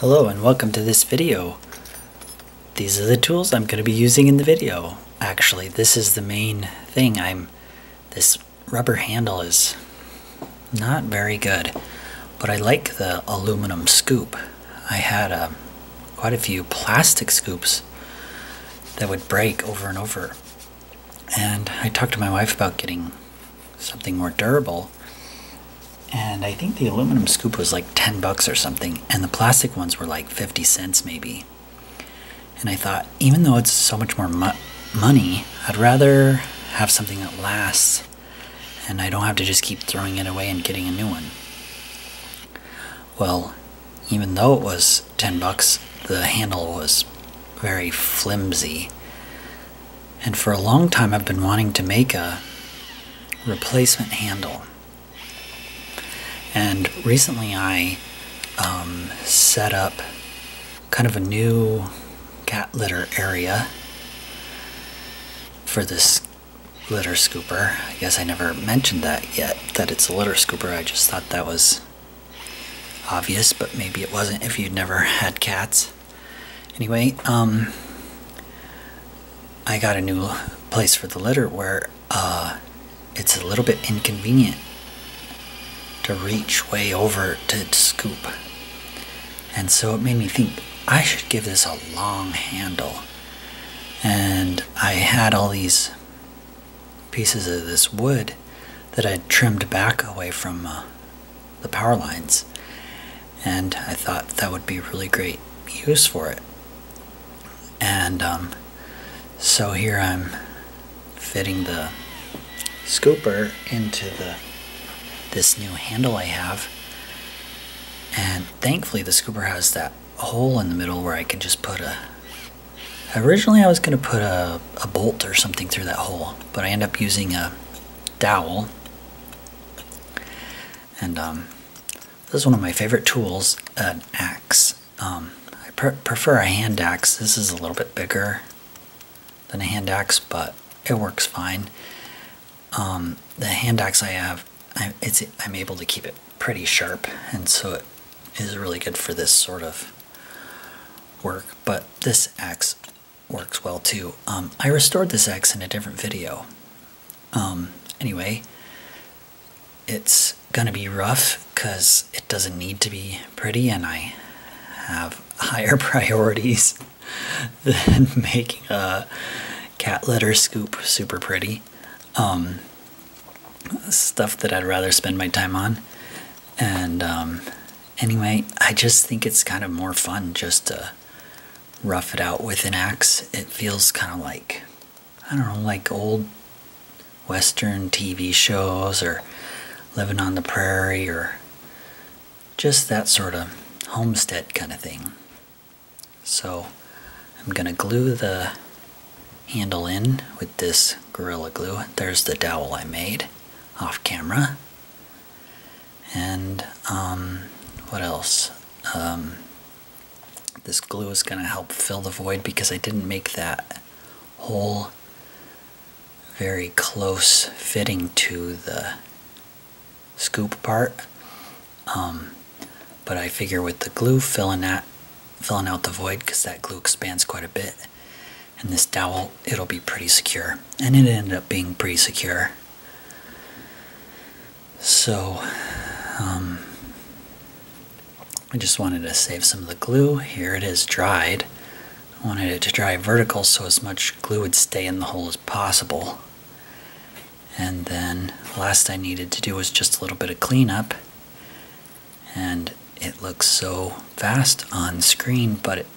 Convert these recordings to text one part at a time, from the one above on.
Hello and welcome to this video. These are the tools I'm going to be using in the video. Actually, this is the main thing. This rubber handle is not very good, but I like the aluminum scoop. I had quite a few plastic scoops that would break over and over, and I talked to my wife about getting something more durable. And I think the aluminum scoop was like 10 bucks or something, and the plastic ones were like 50 cents maybe. And I thought, even though it's so much more money, I'd rather have something that lasts, and I don't have to just keep throwing it away and getting a new one. Well, even though it was 10 bucks, the handle was very flimsy. And for a long time I've been wanting to make a replacement handle. And recently I set up kind of a new cat litter area for this litter scooper. I guess I never mentioned that yet, that it's a litter scooper. I just thought that was obvious, but maybe it wasn't if you'd never had cats. Anyway, I got a new place for the litter where it's a little bit inconvenient to reach way over to scoop. And so it made me think I should give this a long handle. And I had all these pieces of this wood that I'd trimmed back away from the power lines, and I thought that would be really great use for it. And so here I'm fitting the scooper into this new handle I have, and thankfully the scooper has that hole in the middle where I can just put originally I was going to put a bolt or something through that hole, but I end up using a dowel. And this is one of my favorite tools, an axe. I prefer a hand axe. This is a little bit bigger than a hand axe, but it works fine. The hand axe I have, I'm able to keep it pretty sharp, and so it is really good for this sort of work. But this axe works well too. I restored this axe in a different video. Anyway, it's gonna be rough because it doesn't need to be pretty, and I have higher priorities than making a cat litter scoop super pretty. Stuff that I'd rather spend my time on. And anyway, I just think it's kind of more fun just to rough it out with an axe. It feels kind of like, I don't know, like old Western TV shows or living on the prairie, or just that sort of homestead kind of thing. So I'm gonna glue the handle in with this Gorilla Glue. There's the dowel I made off camera. And what else? This glue is going to help fill the void because I didn't make that hole very close fitting to the scoop part. But I figure with the glue filling out the void, because that glue expands quite a bit, and this dowel, it'll be pretty secure. And it ended up being pretty secure. So I just wanted to save some of the glue. Here it is dried. I wanted it to dry vertical so as much glue would stay in the hole as possible. And then last I needed to do was just a little bit of cleanup. And it looks so fast on screen, but it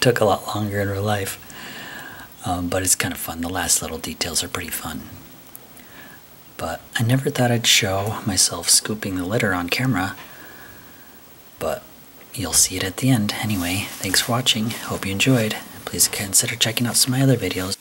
took a lot longer in real life. But it's kind of fun. The last little details are pretty fun. But I never thought I'd show myself scooping the litter on camera, but you'll see it at the end. Anyway, thanks for watching. Hope you enjoyed. Please consider checking out some of my other videos.